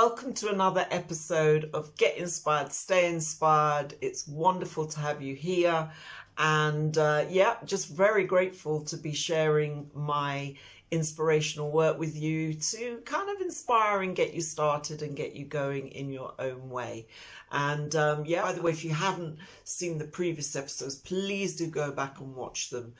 welcome to another episode of Get Inspired, Stay Inspired. It's wonderful to have you here. And just very grateful to be sharing my inspirational work with you to kind of inspire and get you started and get you going in your own way. And by the way, if you haven't seen the previous episodes, please do go back and watch them,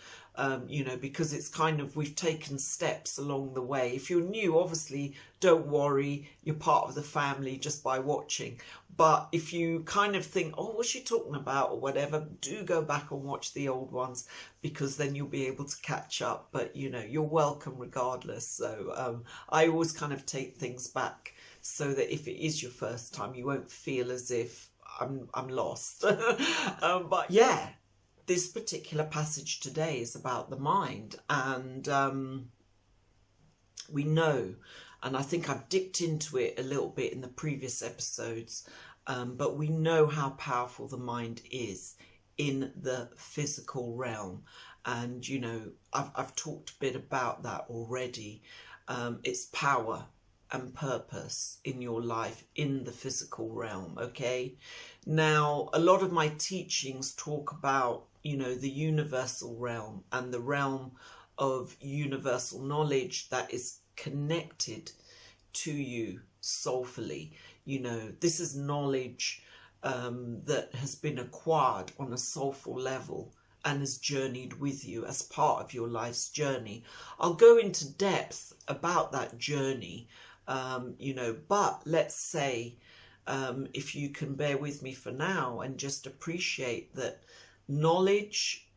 because it's kind of, we've taken steps along the way. If you're new, obviously, don't worry, you're part of the family just by watching. But if you kind of think, oh, what's she talking about or whatever, do go back and watch the old ones, because then you'll be able to catch up. But, you're welcome regardless. So I always kind of take things back so that if it is your first time, you won't feel as if I'm lost. But yeah, this particular passage today is about the mind. And we know, and I think I've dipped into it a little bit in the previous episodes, but we know how powerful the mind is in the physical realm. And, I've talked a bit about that already. It's power and purpose in your life in the physical realm, okay? Now, a lot of my teachings talk about, the universal realm and the realm of universal knowledge that is connected to you soulfully. This is knowledge that has been acquired on a soulful level and has journeyed with you as part of your life's journey. I'll go into depth about that journey, but let's say, if you can bear with me for now and just appreciate that knowledge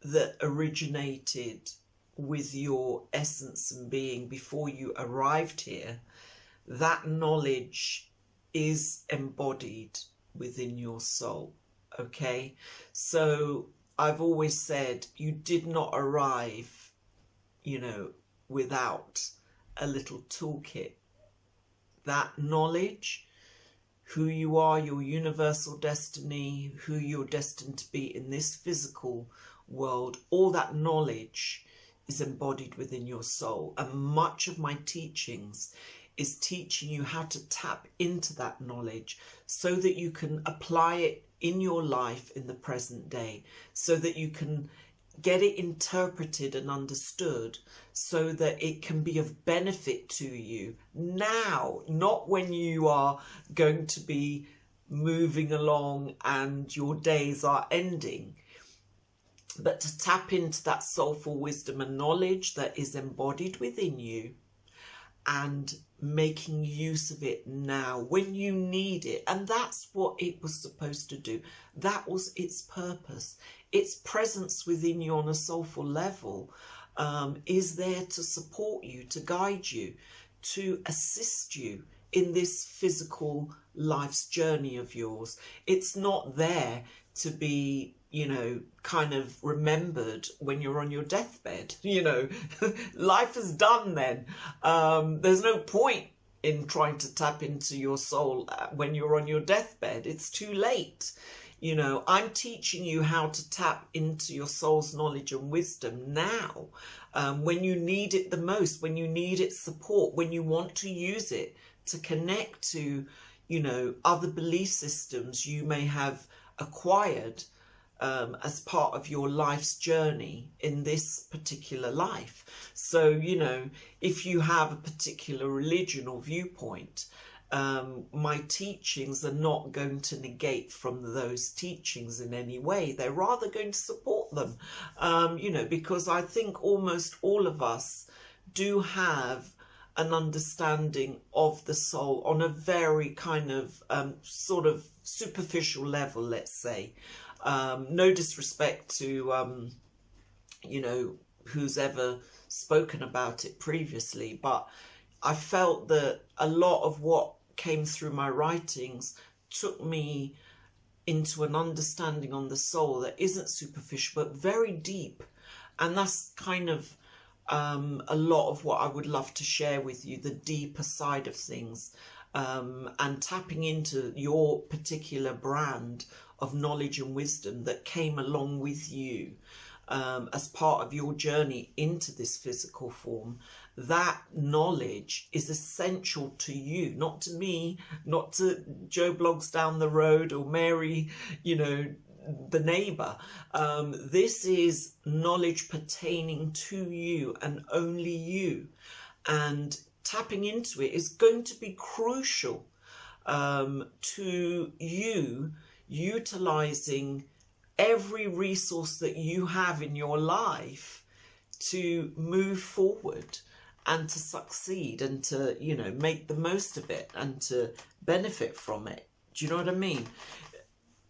that originated with your essence and being before you arrived here, that knowledge is embodied within your soul, okay? So I've always said you did not arrive, without a little toolkit. That knowledge, who you are, your universal destiny, who you're destined to be in this physical world, all that knowledge is embodied within your soul. And much of my teachings is teaching you how to tap into that knowledge so that you can apply it in your life in the present day, so that you can get it interpreted and understood so that it can be of benefit to you now, not when you are going to be moving along and your days are ending, but to tap into that soulful wisdom and knowledge that is embodied within you and making use of it now when you need it. And that's what it was supposed to do. That was its purpose. Its presence within you on a soulful level is there to support you, to guide you, to assist you in this physical life's journey of yours. It's not there to be, kind of remembered when you're on your deathbed. Life is done then. There's no point in trying to tap into your soul when you're on your deathbed. It's too late. I'm teaching you how to tap into your soul's knowledge and wisdom now, when you need it the most, when you need its support, when you want to use it to connect to, other belief systems you may have acquired as part of your life's journey in this particular life. So, if you have a particular religion or viewpoint, my teachings are not going to negate from those teachings in any way. They're rather going to support them, because I think almost all of us do have an understanding of the soul on a very kind of sort of superficial level, let's say. No disrespect to, who's ever spoken about it previously, but I felt that a lot of what came through my writings took me into an understanding on the soul that isn't superficial but very deep. And that's kind of a lot of what I would love to share with you, the deeper side of things, and tapping into your particular brand of knowledge and wisdom that came along with you as part of your journey into this physical form, that knowledge is essential to you, not to me, not to Joe Blogs down the road or Mary, you know, the neighbor. This is knowledge pertaining to you and only you. And tapping into it is going to be crucial to you utilizing every resource that you have in your life to move forward and to succeed and to, you know, make the most of it and to benefit from it. Do you know what I mean?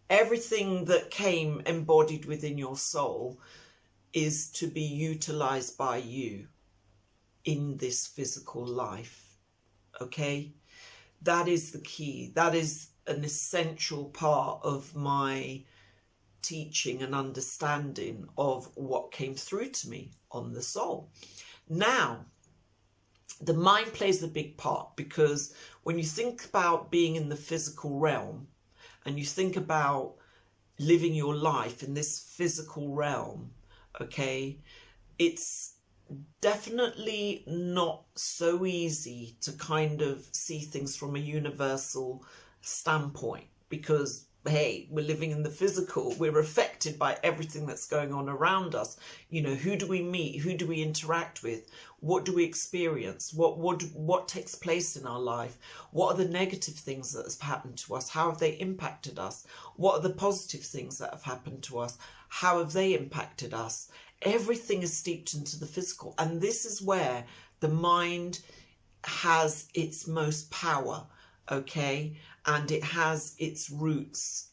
Everything that came embodied within your soul is to be utilized by you in this physical life. Okay? That is the key. That is an essential part of my teaching and understanding of what came through to me on the soul. Now, the mind plays a big part, because when you think about being in the physical realm and you think about living your life in this physical realm, okay, it's definitely not so easy to kind of see things from a universal standpoint, because hey, we're living in the physical, we're affected by everything that's going on around us. You know, who do we meet, who do we interact with, what do we experience, what takes place in our life, what are the negative things that have happened to us, how have they impacted us, what are the positive things that have happened to us, how have they impacted us. Everything is steeped into the physical, and this is where the mind has its most power, okay, and it has its roots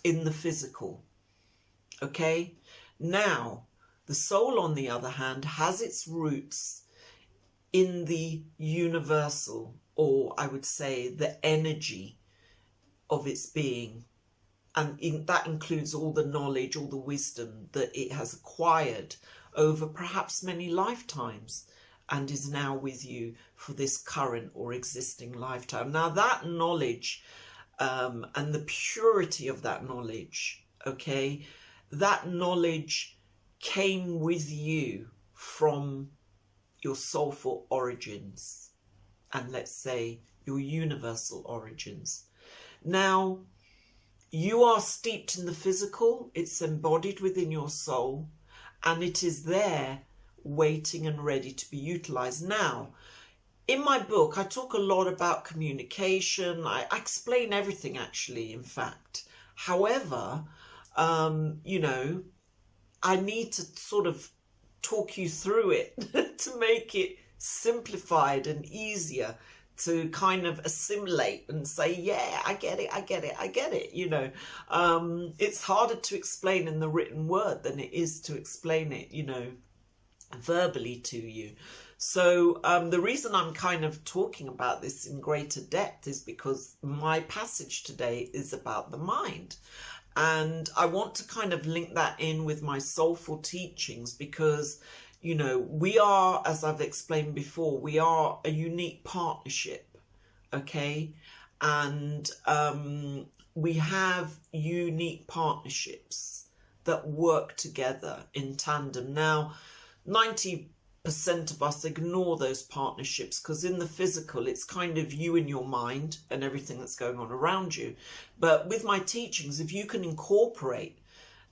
in the physical, okay. Now, the soul, on the other hand, has its roots in the universal, or I would say the energy of its being. And that includes all the knowledge, all the wisdom that it has acquired over perhaps many lifetimes and is now with you for this current or existing lifetime. Now, that knowledge and the purity of that knowledge, okay, that knowledge came with you from your soulful origins and, let's say, your universal origins. Now, you are steeped in the physical, it's embodied within your soul, and it is there waiting and ready to be utilized. Now, in my book, I talk a lot about communication. I explain everything, actually, in fact. However, you know, I need to sort of talk you through it to make it simplified and easier to kind of assimilate and say, yeah, I get it, you know. It's harder to explain in the written word than it is to explain it, you know, verbally to you. So the reason I'm kind of talking about this in greater depth is because my passage today is about the mind. And I want to kind of link that in with my soulful teachings, because you know, we are, as I've explained before, we are a unique partnership, okay? And we have unique partnerships that work together in tandem. Now, 90% of us ignore those partnerships because in the physical, it's kind of you and your mind and everything that's going on around you. But with my teachings, if you can incorporate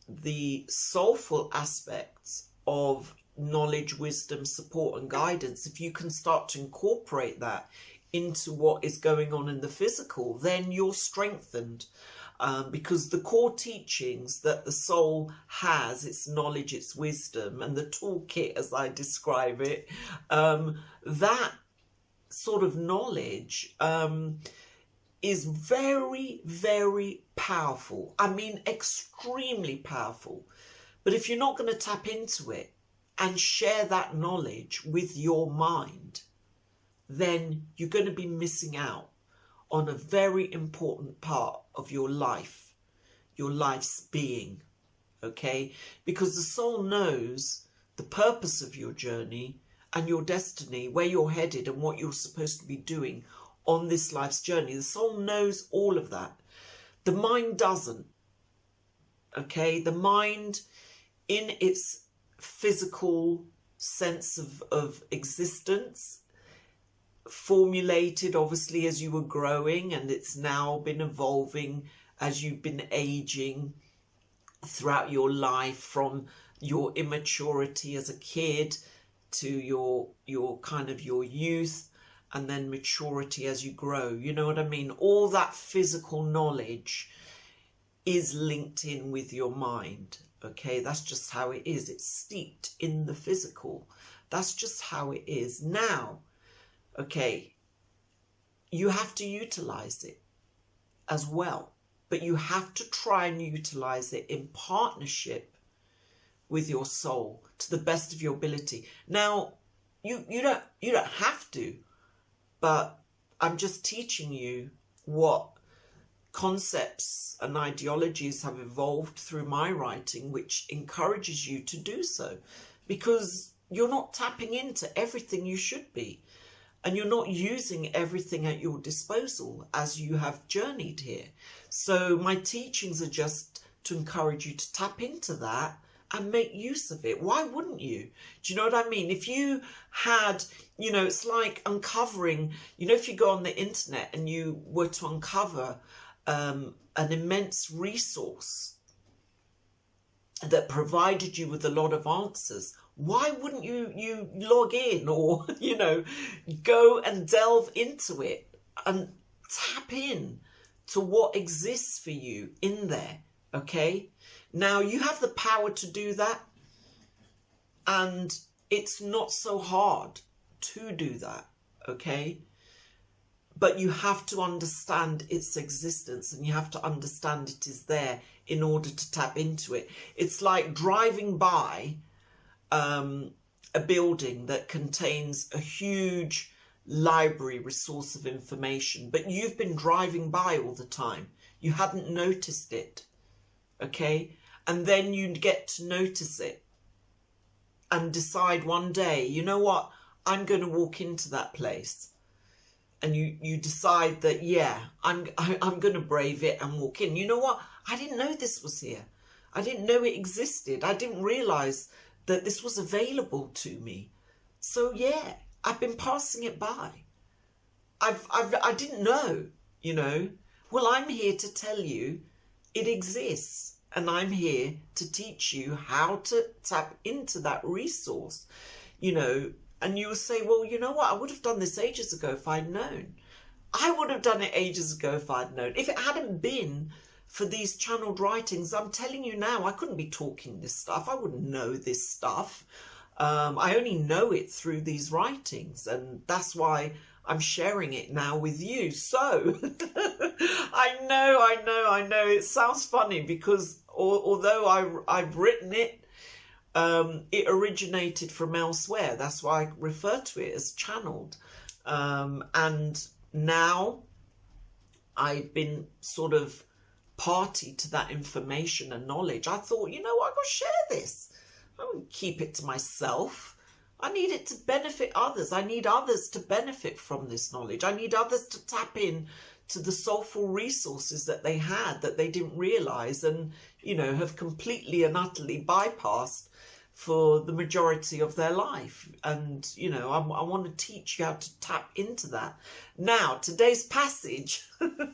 the soulful aspects of knowledge, wisdom, support and guidance, if you can start to incorporate that into what is going on in the physical, then you're strengthened, because the core teachings that the soul has, its knowledge, its wisdom and the toolkit as I describe it, that sort of knowledge is very, very powerful. I mean, extremely powerful. But if you're not going to tap into it and share that knowledge with your mind, then you're going to be missing out on a very important part of your life, your life's being, okay? Because the soul knows the purpose of your journey and your destiny, where you're headed and what you're supposed to be doing on this life's journey. The soul knows all of that. The mind doesn't, okay? The mind, in its physical sense of existence, formulated obviously as you were growing, and it's now been evolving as you've been aging throughout your life, from your immaturity as a kid to your kind of your youth, and then maturity as you grow. You know what I mean? All that physical knowledge is linked in with your mind. Okay, that's just how it is. It's steeped in the physical. That's just how it is. Now, okay, you have to utilize it as well, but you have to try and utilize it in partnership with your soul to the best of your ability. Now, you don't have to, but I'm just teaching you what concepts and ideologies have evolved through my writing, which encourages you to do so, because you're not tapping into everything you should be, and you're not using everything at your disposal as you have journeyed here. So my teachings are just to encourage you to tap into that and make use of it. Why wouldn't you? Do you know what I mean? If you had, you know, it's like uncovering, you know, if you go on the internet and you were to uncover an immense resource that provided you with a lot of answers, why wouldn't you log in, or, you know, go and delve into it and tap in to what exists for you in there? Okay, now you have the power to do that, and it's not so hard to do that. Okay, but you have to understand its existence, and you have to understand it is there in order to tap into it. It's like driving by a building that contains a huge library resource of information, but you've been driving by all the time. You hadn't noticed it, okay? And then you get to notice it and decide one day, you know what, I'm going to walk into that place. And you decide that, yeah, I'm going to brave it and walk in. You know what? I didn't know this was here. I didn't know it existed. I didn't realise that this was available to me. So yeah, I've been passing it by. I didn't know, you know. Well, I'm here to tell you it exists, and I'm here to teach you how to tap into that resource, you know. And you will say, well, you know what? I would have done this ages ago if I'd known. I would have done it ages ago if I'd known. If it hadn't been for these channeled writings, I'm telling you now, I couldn't be talking this stuff. I wouldn't know this stuff. I only know it through these writings, and that's why I'm sharing it now with you. So I know. It sounds funny because although I've written it, it originated from elsewhere. That's why I refer to it as channeled. And now I've been sort of party to that information and knowledge. I thought, you know what, I've got to share this. I won't keep it to myself. I need it to benefit others. I need others to benefit from this knowledge. I need others to tap in to the soulful resources that they had that they didn't realise, and, you know, have completely and utterly bypassed for the majority of their life. And, you know, I want to teach you how to tap into that. Now, today's passage,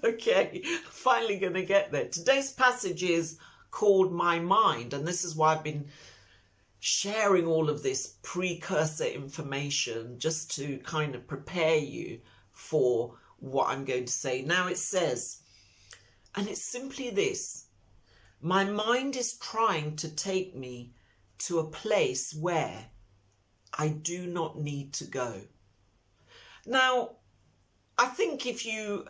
okay, finally going to get there. Today's passage is called My Mind, and this is why I've been sharing all of this precursor information, just to kind of prepare you for what I'm going to say. Now it says, and it's simply this: my mind is trying to take me to a place where I do not need to go. Now, I think if you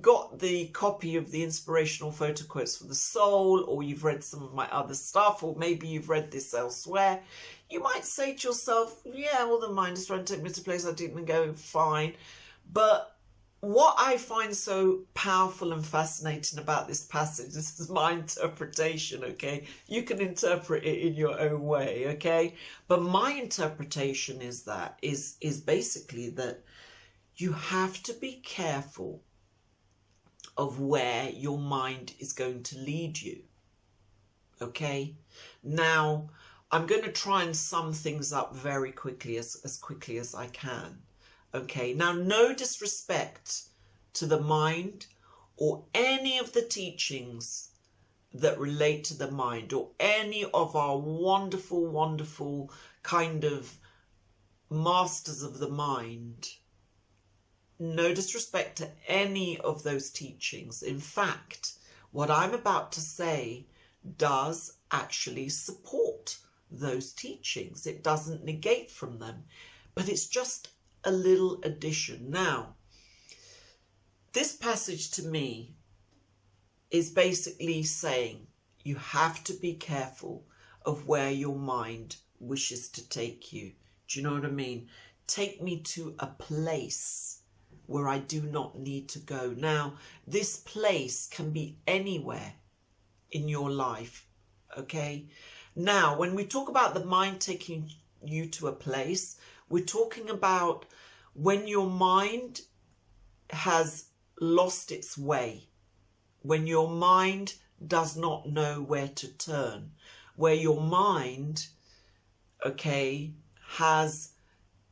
got the copy of the inspirational photo quotes for the soul, or you've read some of my other stuff, or maybe you've read this elsewhere, you might say to yourself, yeah, well, the mind is trying to take me to a place I didn't go, fine. But what I find so powerful and fascinating about this passage, this is my interpretation, okay? You can interpret it in your own way, okay? But my interpretation is basically that you have to be careful of where your mind is going to lead you, okay? Now, I'm going to try and sum things up very quickly, as quickly as I can. Okay, now no disrespect to the mind or any of the teachings that relate to the mind, or any of our wonderful, wonderful kind of masters of the mind. No disrespect to any of those teachings. In fact, what I'm about to say does actually support those teachings. It doesn't negate from them, but it's just a little addition. Now, this passage to me is basically saying you have to be careful of where your mind wishes to take you. Do you know what I mean? Take me to a place where I do not need to go. Now, this place can be anywhere in your life, okay? Now, when we talk about the mind taking you to a place, we're talking about when your mind has lost its way, when your mind does not know where to turn, where your mind, okay, has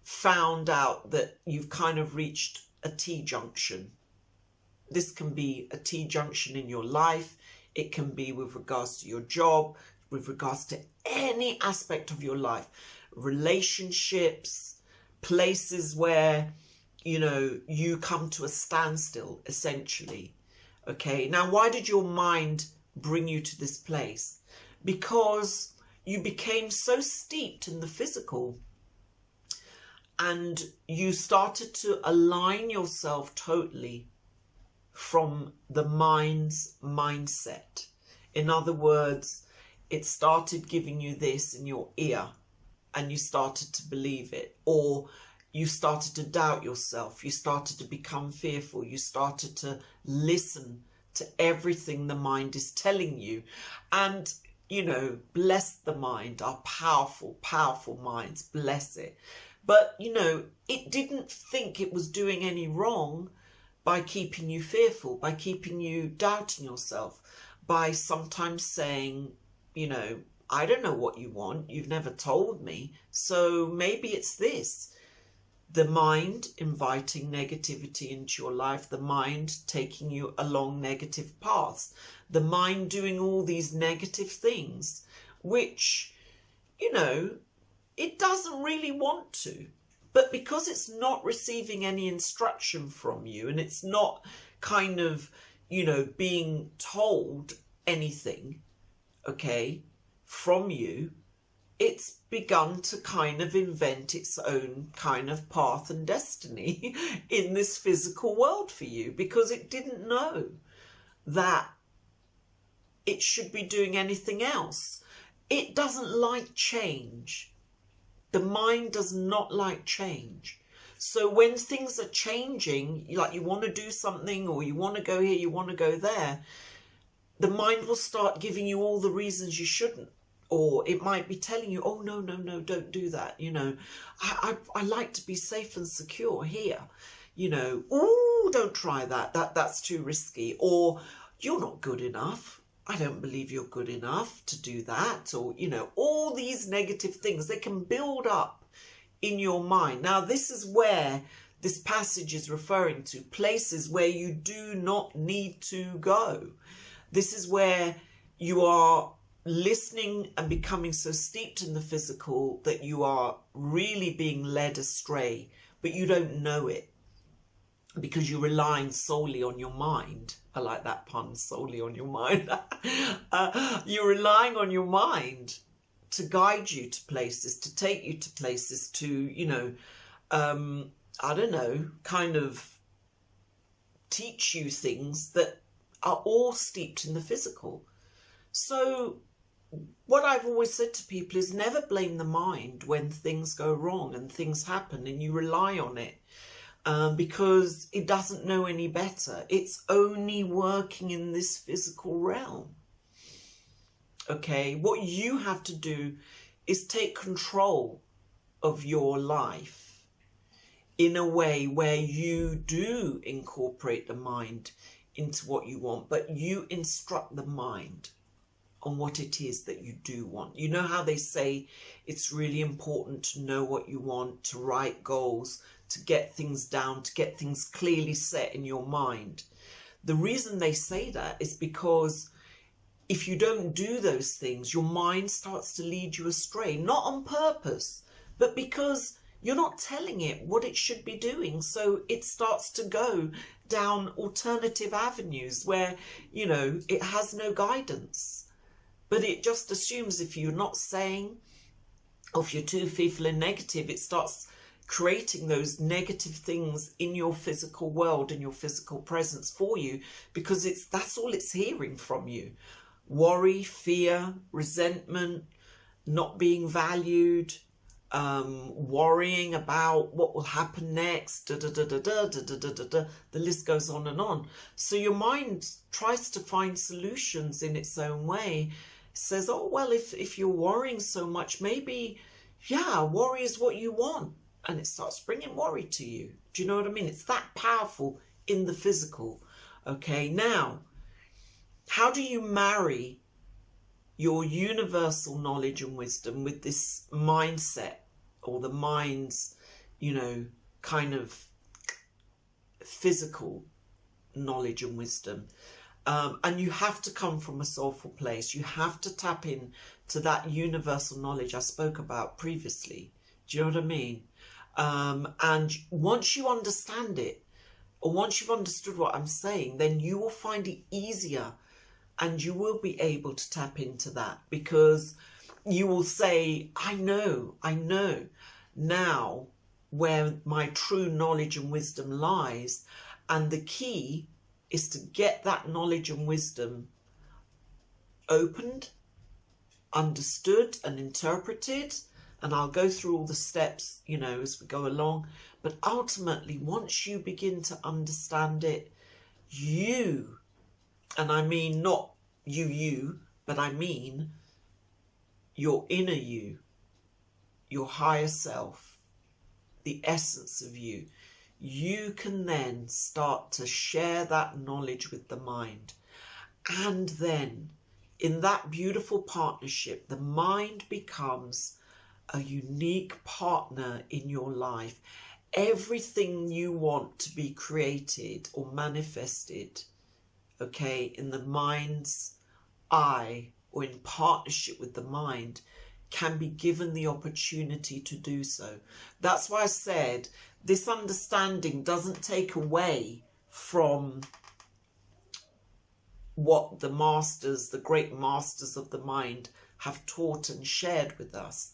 found out that you've kind of reached a T-junction. This can be a T-junction in your life. It can be with regards to your job, with regards to any aspect of your life, relationships, places where, you know, you come to a standstill, essentially. Okay, now why did your mind bring you to this place? Because you became so steeped in the physical and you started to align yourself totally from the mind's mindset. In other words, it started giving you this in your ear and you started to believe it, or you started to doubt yourself, you started to become fearful, you started to listen to everything the mind is telling you. And, you know, bless the mind, our powerful, powerful minds, bless it. But, you know, it didn't think it was doing any wrong by keeping you fearful, by keeping you doubting yourself, by sometimes saying, you know, I don't know what you want, you've never told me, so maybe it's this. The mind inviting negativity into your life, the mind taking you along negative paths, the mind doing all these negative things, which, you know, it doesn't really want to. But because it's not receiving any instruction from you and it's not kind of, you know, being told anything, okay, from you, it's begun to kind of invent its own kind of path and destiny in this physical world for you, because it didn't know that it should be doing anything else. It doesn't like change. The mind does not like change. So when things are changing, like you want to do something or you want to go here, you want to go there, the mind will start giving you all the reasons you shouldn't. Or it might be telling you, oh, no, don't do that. You know, I like to be safe and secure here. You know, oh, don't try that. That's too risky. Or you're not good enough. I don't believe you're good enough to do that. Or, you know, all these negative things, they can build up in your mind. Now, this is where this passage is referring to, places where you do not need to go. This is where you are listening and becoming so steeped in the physical that you are really being led astray, but you don't know it because you're relying solely on your mind. I like that pun, solely on your mind. You're relying on your mind to guide you to places, to take you to places, to, you know, I don't know, kind of teach you things that are all steeped in the physical. So what I've always said to people is never blame the mind when things go wrong and things happen and you rely on it, because it doesn't know any better. It's only working in this physical realm. Okay, what you have to do is take control of your life in a way where you do incorporate the mind into what you want, but you instruct the mind on what it is that you do want. You know how they say it's really important to know what you want, to write goals, to get things down, to get things clearly set in your mind. The reason they say that is because if you don't do those things, your mind starts to lead you astray, not on purpose, but because you're not telling it what it should be doing. So it starts to go down alternative avenues where, you know, it has no guidance. But it just assumes if you're not saying, or if you're too fearful and negative, it starts creating those negative things in your physical world, in your physical presence for you, because that's all it's hearing from you. Worry, fear, resentment, not being valued, worrying about what will happen next, the list goes on and on. So your mind tries to find solutions in its own way. It says, oh, well, if you're worrying so much, maybe, yeah, worry is what you want. And it starts bringing worry to you. Do you know what I mean? It's that powerful in the physical. Okay, now, how do you marry your universal knowledge and wisdom with this mindset, or the mind's, you know, kind of physical knowledge and wisdom? And you have to come from a soulful place. You have to tap in to that universal knowledge I spoke about previously. Do you know what I mean? And once you understand it, or once you've understood what I'm saying, then you will find it easier, and you will be able to tap into that, because you will say, I know now where my true knowledge and wisdom lies. And the key is to get that knowledge and wisdom opened, understood and interpreted. And I'll go through all the steps, you know, as we go along. But ultimately, once you begin to understand it, you, and I mean not you, but I mean your inner you, your higher self, the essence of you, you can then start to share that knowledge with the mind. And then in that beautiful partnership, the mind becomes a unique partner in your life. Everything you want to be created or manifested, okay, in the mind's eye or in partnership with the mind, can be given the opportunity to do so. That's why I said this understanding doesn't take away from what the masters, the great masters of the mind, have taught and shared with us.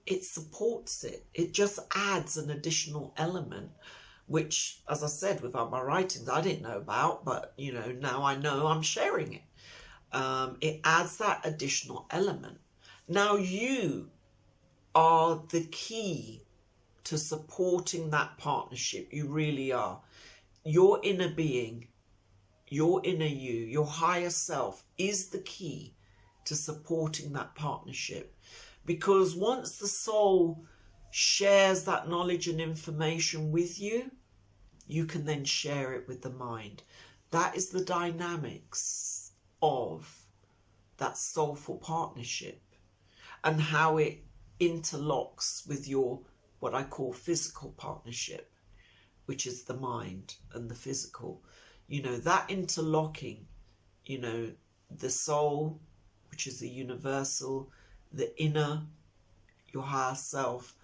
It supports it. It just adds an additional element, which, as I said, without my writings, I didn't know about, but, you know, now I know, I'm sharing it. It adds that additional element. Now you are the key to supporting that partnership. You really are. Your inner being, your inner you, your higher self is the key to supporting that partnership. Because once the soul shares that knowledge and information with you, you can then share it with the mind. That is the dynamics of that soulful partnership, and how it interlocks with your, what I call physical partnership, which is the mind and the physical. You know, that interlocking, you know, the soul, which is the universal, the inner, your higher self,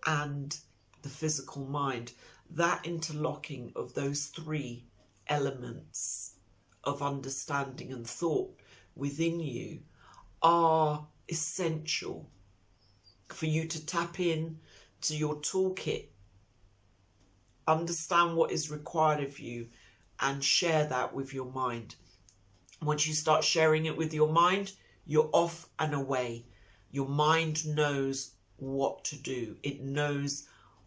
and the physical mind, that interlocking of those three elements of understanding and thought within you are essential for you to tap in to your toolkit, understand what is required of you, and share that with your mind. Once you start sharing it with your mind, you're off and away. Your mind knows what to do. It knows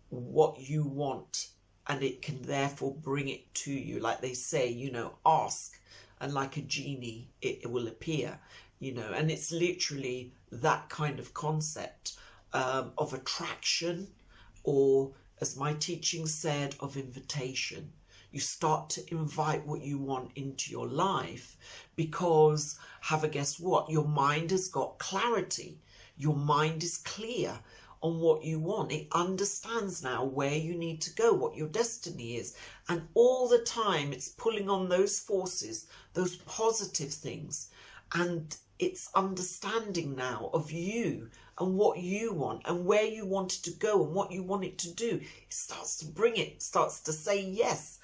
what you want, and it can therefore bring it to you. Like they say, you know, ask, and like a genie, it will appear, you know. And it's literally that kind of concept of attraction, or, as my teaching said, of invitation. You start to invite what you want into your life because, have a guess what? Your mind has got clarity. Your mind is clear on what you want. It understands now where you need to go, what your destiny is. And all the time it's pulling on those forces, those positive things. And it's understanding now of you and what you want and where you want it to go and what you want it to do. It starts to bring it, starts to say yes.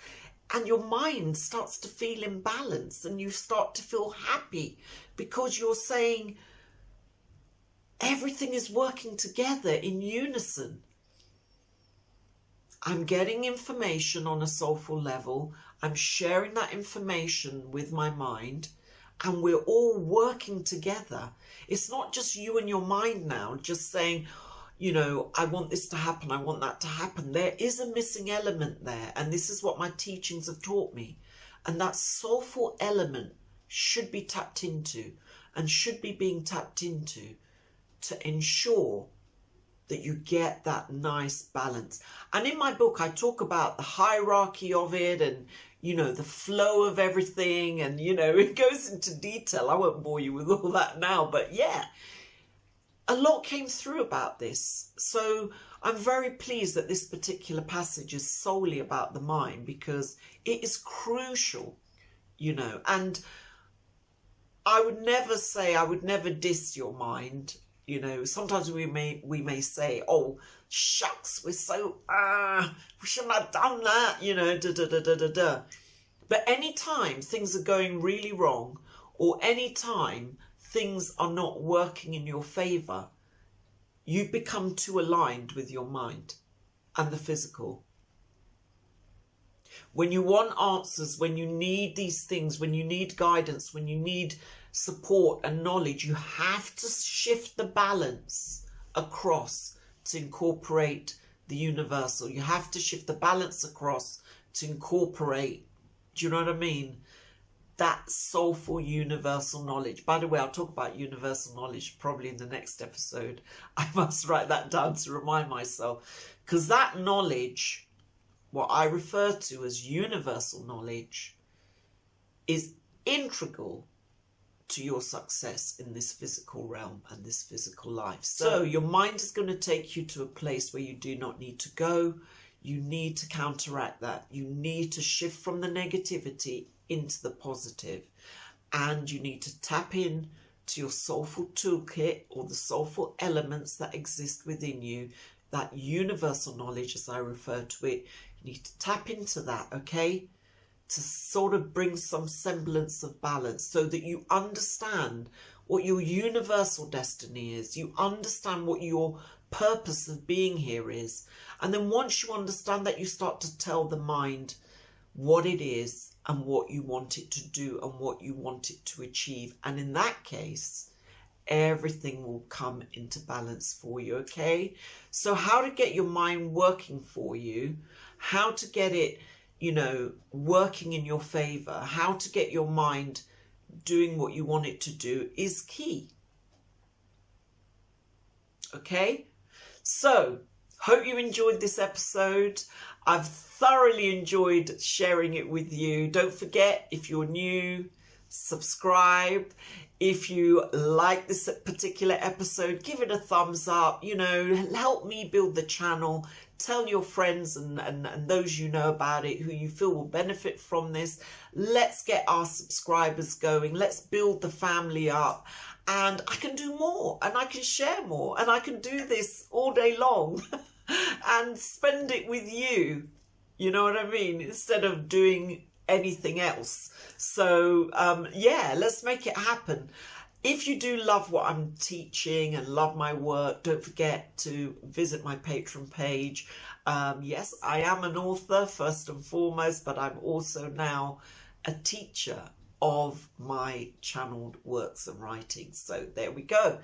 And your mind starts to feel in balance and you start to feel happy because you're saying everything is working together in unison. I'm getting information on a soulful level. I'm sharing that information with my mind and we're all working together. It's not just you and your mind now just saying, you know, I want this to happen, I want that to happen. There is a missing element there, and this is what my teachings have taught me. And that soulful element should be tapped into and should be being tapped into to ensure that you get that nice balance. And in my book, I talk about the hierarchy of it and, you know, the flow of everything. And, you know, it goes into detail. I won't bore you with all that now, but yeah, a lot came through about this. So I'm very pleased that this particular passage is solely about the mind because it is crucial, you know, and I would never diss your mind. You know, sometimes we may say, oh, shucks, we're so, we shouldn't have done that, you know, da. But anytime things are going really wrong or anytime things are not working in your favour, you've become too aligned with your mind and the physical. When you want answers, when you need these things, when you need guidance, when you need support and knowledge, you have to shift the balance across to incorporate the universal. You have to shift the balance across to incorporate, do you know what I mean? That soulful universal knowledge. By the way, I'll talk about universal knowledge probably in the next episode. I must write that down to remind myself, because that knowledge, what I refer to as universal knowledge, is integral to your success in this physical realm and this physical life. So your mind is going to take you to a place where you do not need to go. You need to counteract that. You need to shift from the negativity into the positive, and you need to tap in to your soulful toolkit or the soulful elements that exist within you, that universal knowledge as I refer to it. You need to tap into that, okay, to sort of bring some semblance of balance so that you understand what your universal destiny is. You understand what your purpose of being here is. And then once you understand that, you start to tell the mind what it is and what you want it to do and what you want it to achieve. And in that case, everything will come into balance for you, okay? So how to get your mind working for you, how to get it, you know, working in your favor, how to get your mind doing what you want it to do is key. Okay? So, hope you enjoyed this episode. I've thoroughly enjoyed sharing it with you. Don't forget, if you're new, subscribe. If you like this particular episode, give it a thumbs up. You know, help me build the channel. Tell your friends and those you know about it, who you feel will benefit from this. Let's get our subscribers going. Let's build the family up. And I can do more, and I can share more, and I can do this all day long and spend it with you. You know what I mean? Instead of doing anything else. So yeah, let's make it happen. If you do love what I'm teaching and love my work, don't forget to visit my Patreon page. Yes, I am an author first and foremost, but I'm also now a teacher of my channeled works and writings. So there we go.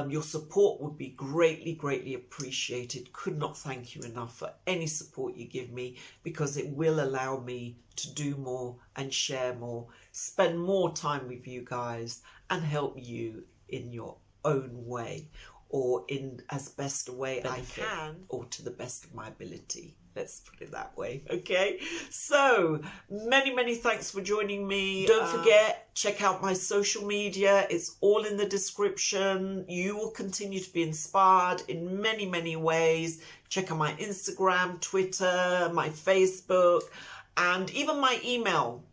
Your support would be greatly, greatly appreciated. Could not thank you enough for any support you give me, because it will allow me to do more and share more, spend more time with you guys and help you in your own way. or in as best a way I can, or to the best of my ability. Let's put it that way, okay? So, many thanks for joining me. Don't forget, check out my social media. It's all in the description. You will continue to be inspired in many ways. Check out my Instagram, Twitter, my Facebook, and even my email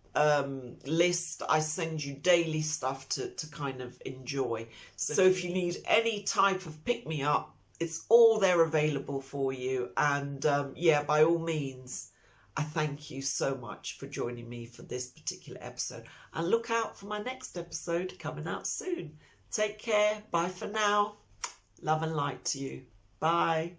list. I send you daily stuff to kind of enjoy. So if you need any type of pick-me-up, it's all there available for you. And yeah, by all means, I thank you so much for joining me for this particular episode. And look out for my next episode coming out soon. Take care. Bye for now. Love and light to you. Bye.